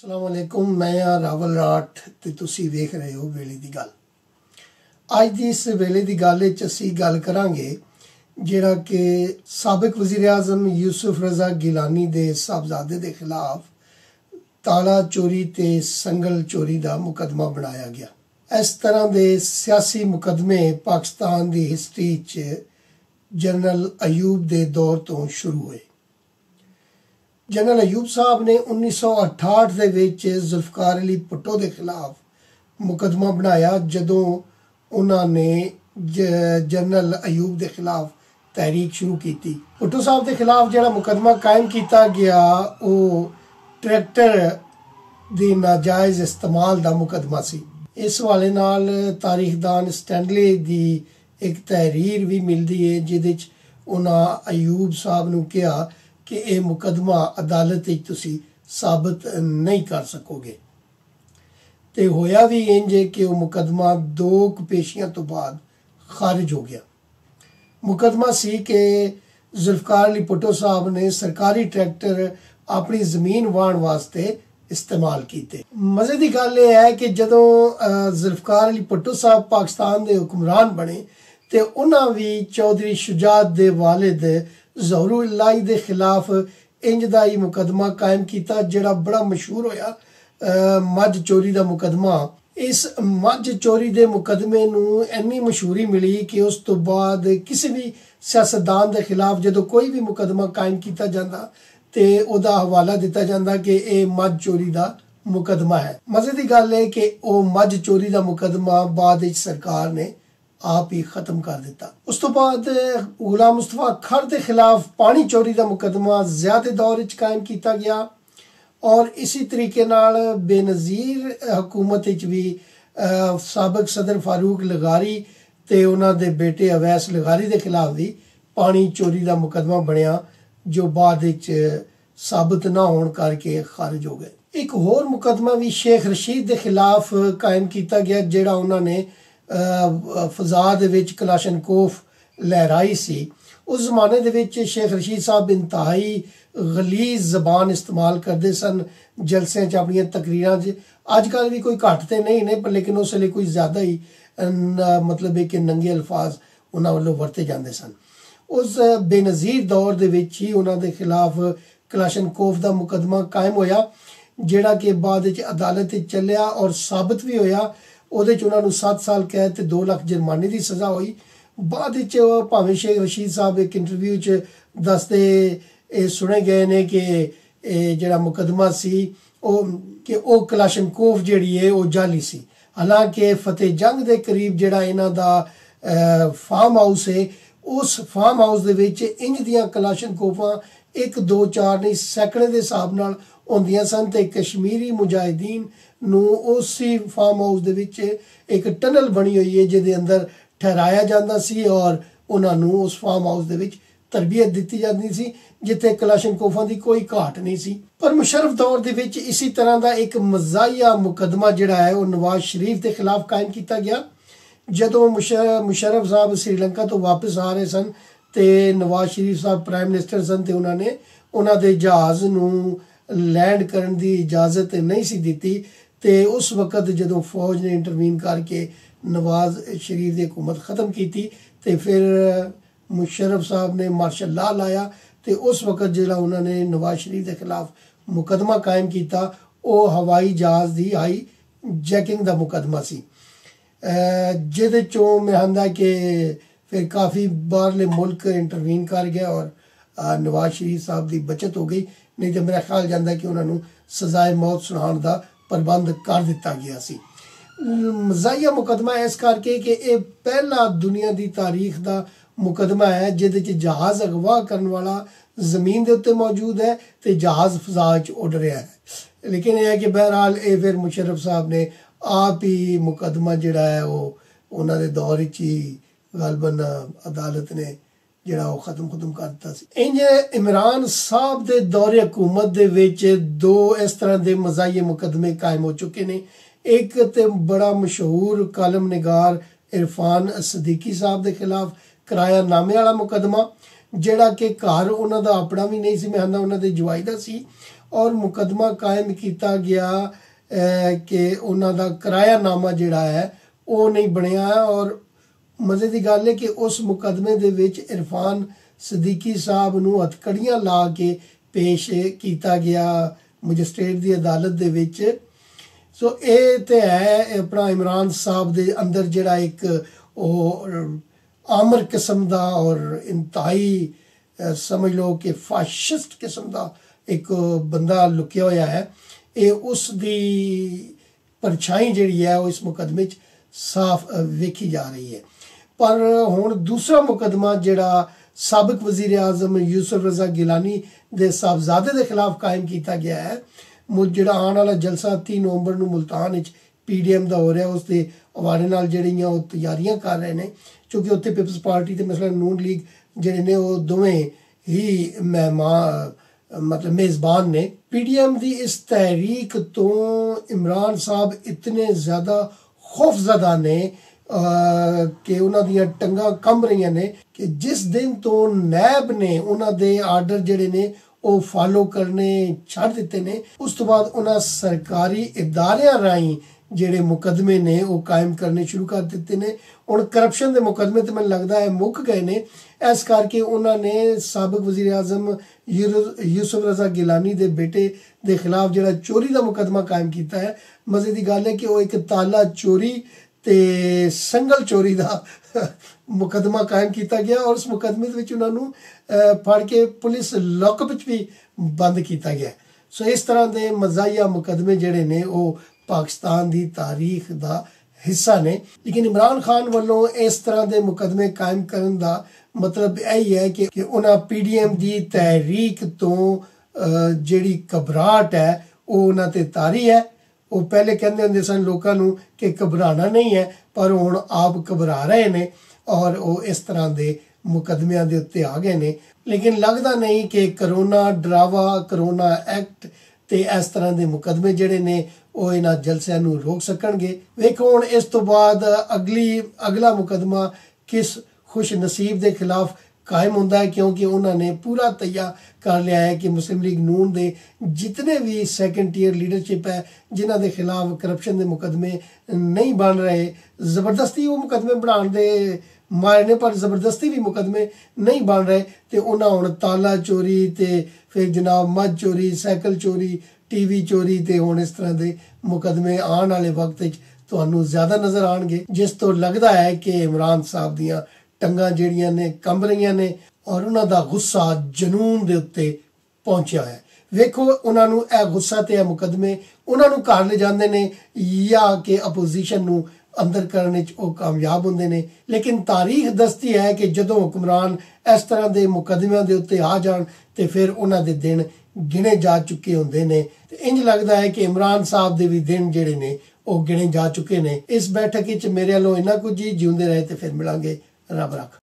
अस्सलाम वालेकुम। मैं हाँ रावल राठ ते तुसी वेख रहे हो वेले दी गल। अज दी इस वेले दी गल विच असीं गल करांगे जिहड़ा कि साबिक वज़ीर आज़म यूसुफ रज़ा गिलानी दे साहबजादे दे खिलाफ ताला चोरी ते संगल चोरी दा मुकदमा बनाया गया। इस तरह दे सियासी मुकदमे पाकिस्तान दी हिस्ट्री च जनरल अयूब दे दौर तो शुरू हुए। जनरल अयूब साहब ने 1968 ਦੇ ਵਿੱਚ ਜ਼ੁਲਫਕਾਰ ਅਲੀ ਭੁੱਟੋ ਦੇ ਖਿਲਾਫ ਮੁਕੱਦਮਾ ਬਣਾਇਆ ਜਦੋਂ ਉਹਨਾਂ ਨੇ ਜਨਰਲ ਅਯੂਬ ਦੇ ਖਿਲਾਫ ਤਹਿਰੀਕ ਸ਼ੁਰੂ ਕੀਤੀ। ਭੁੱਟੋ ਸਾਹਿਬ ਦੇ ਖਿਲਾਫ ਜਿਹੜਾ ਮੁਕੱਦਮਾ ਕਾਇਮ ਕੀਤਾ ਗਿਆ ਉਹ ਟਰੈਕਟਰ ਦੇ ਨਾਜਾਇਜ਼ ਇਸਤੇਮਾਲ ਦਾ ਮੁਕੱਦਮਾ ਸੀ। ਇਸ ਹਵਾਲੇ ਨਾਲ ਤਾਰੀਖਦਾਨ ਸਟੈਂਡਲੇ ਦੀ ਇੱਕ ਤਹਿਰੀਰ ਵੀ ਮਿਲਦੀ ਹੈ ਜਿਹਦੇ 'ਚ ਉਹਨਾਂ ਅਯੂਬ ਸਾਹਿਬ ਨੂੰ ਕਿਹਾ कि यह मुकदमा अदालत तुसी साबित नहीं कर सकोगे। तो होया भी इंज कि वह मुकदमा 2 पेशियां तो बाद खारिज हो गया। मुकदमा सी कि जुल्फकार अली भुट्टो साहब ने सरकारी ट्रैक्टर अपनी जमीन वाहन वास्ते इस्तेमाल किए। मजे की गल यह है कि जदों जुल्फकार अली भुट्टो साहब पाकिस्तान के हुक्मरान बने तो उन्होंने भी चौधरी शुजात दे वालिद ज़हूरुल्लाह दे खिलाफ इंज दा ही मुकदमा कायम किया जिहड़ा बड़ा मशहूर होया मझ चोरी का मुकदमा। इस मझ चोरी के मुकदमे नूं इन्नी मशहूरी मिली कि उस तो बाद किसी भी सियासतदान के खिलाफ जो कोई भी मुकदमा कायम किया जाता तो उहदा हवाला दिता जाता कि यह मझ चोरी का मुकदमा है। मजे की गल है कि वह मझ चोरी का मुकदमा बाद सरकार ने आप ही खत्म कर दिता। उस तो बाद गुलाम मुस्तफा खर के खिलाफ पानी चोरी का मुकदमा ज्यादा दौर कायम किया गया और इसी तरीके नाल बेनज़ीर हुकूमत भी साबिक सदर फारूक लगारी ते उन्हां दे बेटे अवैस लगारी के खिलाफ भी पानी चोरी का मुकदमा बनया जो बाद साबित ना होने करके खारिज हो गए। एक होर मुकदमा भी शेख रशीद के खिलाफ कायम किया गया जिहड़ा उन्होंने फजा दे विच कलाशनकोफ लहराई सी। उस जमाने दे विच शेख रशीद साहब इंतहाई गलीज जबान इस्तेमाल करते सन जलसियां च अपनी तकरीरां च। अजकल भी कोई घट तो नहीं ने पर लेकिन उस वेले कोई ज़्यादा ही मतलब है कि नंगे अल्फाज उन्हां वल्लों वरते जाते सन। उस बेनज़ीर दौर दे विच ही उन्हां दे खिलाफ कलाशनकोफ का मुकदमा कायम होया जिहड़ा कि बाद विच अदालत चलिया और साबित भी होया। ਉਹਦੇ 'ਚ ਉਹਨਾਂ ਨੂੰ 7 ਸਾਲ कैद ਤੇ 2 ਲੱਖ जुर्माने की सज़ा हुई। बाद भावें शेख रशीद साहब एक इंटरव्यू च दसते सुने गए ने कि जिहड़ा मुकदमा सी कि वह कलाशनकोफ जिहड़ी है वह जाली सी। हालांकि फतेह जंग के करीब जिहड़ा इन्हां दा फार्म हाउस है उस फार्म हाउस दे विच इंज दियां कलाशनकोफां 1 2 4 नहीं सैकड़े के हिसाब नाल होंदियां सन ते कश्मीरी मुजाहिदीन उसी फार्म हाउस दे विच एक टनल बनी हुई है जिहदे अंदर ठहराया जाता सी और उन्होंने उस फार्म हाउस दे विच तरबियत दी जाती सी जिथे कलाशनकोफां की कोई घाट नहीं सी। पर मुशर्रफ दौर दे विच इसी तरह का एक मज़ाहिया मुकदमा जिहड़ा है वह नवाज शरीफ के खिलाफ कायम किया गया। जदों मुशर्रफ साहब श्रीलंका तो वापस आ रहे सन तो नवाज शरीफ साहब प्राइम मिनिस्टर सन तो उन्होंने उन्हां दे जहाज़ नूं लैंड करने की इजाज़त नहीं सी दी तो उस वक्त जदों फौज ने इंटरवीन करके नवाज शरीफ की हुकूमत ख़त्म की तो फिर मुशर्रफ साहब ने मार्शल लॉ लाया तो उस वक्त जो उन्होंने नवाज शरीफ के खिलाफ मुकदमा कायम किया वो हवाई जहाज़ की हाई जैकिंग का मुकदमा सी जिहदे चों मैं आंदा कि फिर काफ़ी बाहरले मुल्क इंटरवीन कर गया और नवाज शरीफ साहब की बचत हो गई। नहीं तो मेरा ख्याल जाता कि उन्होंने सजाए मौत सुनाने का प्रबंध कर दिता गया सी। मज़ाहिया मुकदमा इस करके कि यह पहला दुनिया की तारीख का मुकदमा है जिहदे च जहाज़ अगवा करने वाला जमीन के उत्ते मौजूद है तो जहाज़ फजा च उड़ रहा है। लेकिन यह है कि बहरहाल ये फिर मुशर्रफ साहब ने आप ही मुकदमा जिहड़ा है वो उन्होंने दौर च ही गालबन अदालत ने जिहड़ा वो खत्म कर दिता सी। इंज इमरान साहब के दौरे हुकूमत दे विच 2 इस तरह के मज़ाहिया मुकदमे कायम हो चुके हैं। एक तो बड़ा मशहूर कालम निगार इरफान सदीकी साहब के खिलाफ किराया नामे वाला मुकदमा ਜਿਹੜਾ ਕਿ ਘਰ ਉਹਨਾਂ ਦਾ ਆਪਣਾ ਵੀ ਨਹੀਂ ਸੀ, ਮੈਂ ਕਹਿੰਦਾ ਉਹਨਾਂ ਦੇ ਜਵਾਈ ਦਾ ਸੀ, ਔਰ ਮੁਕੱਦਮਾ ਕਾਇਮ ਕੀਤਾ ਗਿਆ ਕਿ ਉਹਨਾਂ ਦਾ ਕਿਰਾਇਆਨਾਮਾ ਜਿਹੜਾ ਹੈ ਉਹ ਨਹੀਂ ਬਣਿਆ। ਔਰ ਮਜ਼ੇ ਦੀ ਗੱਲ ਹੈ ਕਿ ਉਸ ਮੁਕੱਦਮੇ ਦੇ ਵਿੱਚ ਇਰਫਾਨ ਸਦੀਕੀ ਸਾਹਿਬ ਨੂੰ ਹੱਥਕੜੀਆਂ ਲਾ ਕੇ ਪੇਸ਼ ਕੀਤਾ ਗਿਆ ਮੈਜਿਸਟ੍ਰੇਟ ਦੀ ਅਦਾਲਤ ਦੇ ਵਿੱਚ। ਸੋ ਇਹ ਤੇ ਹੈ ਆਪਣਾ ਇਮਰਾਨ ਸਾਹਿਬ ਦੇ ਅੰਦਰ ਜਿਹੜਾ ਇੱਕ ਉਹ ਆਮਰ ਕਿਸਮ ਦਾ ਔਰ ਇੰਤਹਾਈ ਸਮਝ ਲਓ ਕਿ ਫਾਸ਼ਿਸਟ ਕਿਸਮ ਦਾ ਇੱਕ ਬੰਦਾ ਲੁਕਿਆ ਹੋਇਆ ਹੈ। ਇਹ ਉਸ ਦੀ ਪਰਛਾਈ ਜਿਹੜੀ ਹੈ ਉਹ ਇਸ ਮੁਕੱਦਮੇ 'ਚ ਸਾਫ਼ ਵੇਖੀ ਜਾ ਰਹੀ ਹੈ। ਪਰ ਹੁਣ ਦੂਸਰਾ ਮੁਕੱਦਮਾ ਜਿਹੜਾ ਸਾਬਕ ਵਜ਼ੀਰ ਆਜ਼ਮ ਯੂਸਫ ਰਜ਼ਾ ਗਿਲਾਨੀ ਦੇ ਸਾਹਿਬਜ਼ਾਦੇ ਦੇ ਖਿਲਾਫ ਕਾਇਮ ਕੀਤਾ ਗਿਆ ਹੈ, ਜਿਹੜਾ ਆਉਣ ਵਾਲਾ ਜਲਸਾ 30 ਨਵੰਬਰ ਨੂੰ ਮੁਲਤਾਨ ਵਿੱਚ PDM ਦਾ ਹੋ ਰਿਹਾ, ਉਸ ਦੇ ਹਵਾਲੇ ਨਾਲ ਜਿਹੜੀਆਂ ਉਹ ਤਿਆਰੀਆਂ ਕਰ ਰਹੇ ਨੇ, ਕਿਉਂਕਿ ਉੱਥੇ ਪੀਪਲਸ ਪਾਰਟੀ ਤੇ ਮਸਲਾ ਨੂਨ ਲੀਗ ਜਿਹੜੇ ਨੇ ਉਹ ਦੋਵੇਂ ਹੀ ਮੇਜ਼ਬਾਨ ਨੇ। PDM ਦੀ ਇਸ ਤਹਿਰੀਕ ਤੋਂ ਇਮਰਾਨ ਸਾਹਿਬ ਇਤਨੇ ਜ਼ਿਆਦਾ ਖੌਫਜ਼ਦਾ ਨੇ ਕਿ ਉਹਨਾਂ ਦੀਆਂ ਟੰਗਾਂ ਕੰਬ ਰਹੀਆਂ ਨੇ ਕਿ ਜਿਸ ਦਿਨ ਤੋਂ ਨੈਬ ਨੇ ਉਹਨਾਂ ਦੇ ਆਰਡਰ ਜਿਹੜੇ ਨੇ ਉਹ ਫਾਲੋ ਕਰਨੇ ਛੱਡ ਦਿੱਤੇ ਨੇ, ਉਸ ਤੋਂ ਬਾਅਦ ਉਹਨਾਂ ਸਰਕਾਰੀ ਇਦਾਰਿਆਂ ਰਾਹੀਂ ਜਿਹੜੇ ਮੁਕੱਦਮੇ ਨੇ ਉਹ ਕਾਇਮ ਕਰਨੇ ਸ਼ੁਰੂ ਕਰ ਦਿੱਤੇ ਨੇ। ਹੁਣ ਕਰਪਸ਼ਨ ਦੇ ਮੁਕੱਦਮੇ ਤੇ ਮੈਨੂੰ ਲੱਗਦਾ ਹੈ ਮੁੱਕ ਗਏ ਨੇ, ਇਸ ਕਰਕੇ ਉਹਨਾਂ ਨੇ ਸਾਬਕ ਵਜ਼ੀਰ ਆਜ਼ਮ ਯੂਸਫ ਰਜ਼ਾ ਗਿਲਾਨੀ ਦੇ ਬੇਟੇ ਦੇ ਖਿਲਾਫ ਜਿਹੜਾ ਚੋਰੀ ਦਾ ਮੁਕੱਦਮਾ ਕਾਇਮ ਕੀਤਾ ਹੈ। ਮਜ਼ੇ ਦੀ ਗੱਲ ਹੈ ਕਿ ਉਹ ਇੱਕ ਤਾਲਾ ਚੋਰੀ ਤੇ ਸੰਗਲ ਚੋਰੀ ਦਾ ਮੁਕੱਦਮਾ ਕਾਇਮ ਕੀਤਾ ਗਿਆ ਔਰ ਉਸ ਮੁਕੱਦਮੇ ਦੇ ਵਿੱਚ ਉਹਨਾਂ ਨੂੰ ਫੜ ਕੇ ਪੁਲਿਸ ਲੌਕਅਪ ਵਿੱਚ ਵੀ ਬੰਦ ਕੀਤਾ ਗਿਆ। ਸੋ ਇਸ ਤਰ੍ਹਾਂ ਦੇ ਮਜ਼ਾਹੀਆ ਮੁਕੱਦਮੇ ਜਿਹੜੇ ਨੇ ਉਹ ਪਾਕਿਸਤਾਨ ਦੀ ਤਾਰੀਖ ਦਾ ਹਿੱਸਾ ਨੇ। ਲੇਕਿਨ ਇਮਰਾਨ ਖਾਨ ਵੱਲੋਂ ਇਸ ਤਰ੍ਹਾਂ ਦੇ ਮੁਕੱਦਮੇ ਕਾਇਮ ਕਰਨ ਦਾ ਮਤਲਬ ਇਹ ਹੈ ਕਿ ਉਹਨਾਂ PDM ਦੀ ਤਹਿਰੀਕ ਤੋਂ ਜਿਹੜੀ ਘਬਰਾਹਟ ਹੈ ਉਹ ਉਹਨਾਂ ਤੇ ਤਾਰੀ ਹੈ। ਉਹ ਪਹਿਲੇ ਕਹਿੰਦੇ ਹੁੰਦੇ ਸਨ ਲੋਕਾਂ ਨੂੰ ਕਿ ਘਬਰਾਣਾ ਨਹੀਂ ਹੈ, ਪਰ ਹੁਣ ਆਪ ਘਬਰਾ ਰਹੇ ਨੇ ਔਰ ਉਹ ਇਸ ਤਰ੍ਹਾਂ ਦੇ ਮੁਕੱਦਮਿਆਂ ਦੇ ਉੱਤੇ ਆ ਗਏ ਨੇ। ਲੇਕਿਨ ਲੱਗਦਾ ਨਹੀਂ ਕਿ ਕਰੋਨਾ ਡਰਾਵਾ, ਕਰੋਨਾ ਐਕਟ ਤੇ ਇਸ ਤਰ੍ਹਾਂ ਦੇ ਮੁਕੱਦਮੇ ਜਿਹੜੇ ਨੇ ਉਹ ਇਹਨਾਂ ਜਲਸਿਆਂ ਨੂੰ ਰੋਕ ਸਕਣਗੇ। ਵੇਖੋ ਹੁਣ ਇਸ ਤੋਂ ਬਾਅਦ ਅਗਲਾ ਮੁਕੱਦਮਾ ਕਿਸ ਖੁਸ਼ ਨਸੀਬ ਦੇ ਖਿਲਾਫ ਕਾਇਮ ਹੁੰਦਾ ਹੈ, ਕਿਉਂਕਿ ਉਹਨਾਂ ਨੇ ਪੂਰਾ ਤੈਯਾ ਕਰ ਲਿਆ ਹੈ ਕਿ ਮੁਸਲਿਮ ਲੀਗ ਨੂਨ ਦੇ ਜਿਤਨੇ ਵੀ ਸੈਕੰਡ ਟੀਅਰ ਲੀਡਰਸ਼ਿਪ ਹੈ ਜਿਨ੍ਹਾਂ ਦੇ ਖਿਲਾਫ ਕਰਪਸ਼ਨ ਦੇ ਮੁਕੱਦਮੇ ਨਹੀਂ ਬਣ ਰਹੇ, ਜ਼ਬਰਦਸਤੀ ਉਹ ਮੁਕੱਦਮੇ ਬਣਾਉਣ ਦੇ ਮਾਰੇ ਨੇ ਪਰ ਜ਼ਬਰਦਸਤੀ ਵੀ ਮੁਕੱਦਮੇ ਨਹੀਂ ਬਣ ਰਹੇ, ਤੇ ਉਹਨਾਂ ਹੁਣ ਤਾਲਾ ਚੋਰੀ ਤੇ ਫਿਰ ਜਨਾਬ ਮੱਝ ਚੋਰੀ, ਸਾਈਕਲ ਚੋਰੀ, TV ਚੋਰੀ ਤੇ ਹੁਣ ਇਸ ਤਰ੍ਹਾਂ ਦੇ ਮੁਕੱਦਮੇ ਆਉਣ ਵਾਲੇ ਵਕਤ ਵਿੱਚ ਤੁਹਾਨੂੰ ਜ਼ਿਆਦਾ ਨਜ਼ਰ ਆਉਣਗੇ, ਜਿਸ ਤੋਂ ਲੱਗਦਾ ਹੈ ਕਿ ਇਮਰਾਨ ਸਾਹਿਬ ਦੀਆਂ ਟੰਗਾਂ ਜਿਹੜੀਆਂ ਨੇ ਕੰਬ ਰਹੀਆਂ ਨੇ ਔਰ ਉਹਨਾਂ ਦਾ ਗੁੱਸਾ ਜਨੂਨ ਦੇ ਉੱਤੇ ਪਹੁੰਚਿਆ ਹੈ। ਵੇਖੋ ਉਹਨਾਂ ਨੂੰ ਇਹ ਗੁੱਸਾ ਤੇ ਇਹ ਮੁਕੱਦਮੇ ਉਹਨਾਂ ਨੂੰ ਘਰ ਲੈ ਜਾਂਦੇ ਨੇ ਜਾਂ ਕਿ ਅਪੋਜੀਸ਼ਨ ਨੂੰ ਅੰਦਰ ਕਰਨ ਵਿੱਚ ਉਹ ਕਾਮਯਾਬ ਹੁੰਦੇ ਨੇ। ਲੇਕਿਨ ਤਾਰੀਖ ਦੱਸਦੀ ਹੈ ਕਿ ਜਦੋਂ ਹੁਕਮਰਾਨ ਇਸ ਤਰ੍ਹਾਂ ਦੇ ਮੁਕੱਦਮਿਆਂ ਦੇ ਉੱਤੇ ਆ ਜਾਣ ਤੇ ਫਿਰ ਉਹਨਾਂ ਦੇ ਦਿਨ ਗਿਣੇ ਜਾ ਚੁੱਕੇ ਹੁੰਦੇ ਨੇ। ਤੇ ਇੰਜ ਲੱਗਦਾ ਹੈ ਕਿ ਇਮਰਾਨ ਸਾਹਿਬ ਦੇ ਵੀ ਦਿਨ ਜਿਹੜੇ ਨੇ ਉਹ ਗਿਣੇ ਜਾ ਚੁੱਕੇ ਨੇ। ਇਸ ਬੈਠਕ ਵਿੱਚ ਮੇਰੇ ਵੱਲੋਂ ਇੰਨਾ ਕੁਝ ਹੀ, ਜਿਉਂਦੇ ਰਹੇ ਤੇ ਫਿਰ ਮਿਲਾਂਗੇ। ਰੱਬ ਰੱਖ।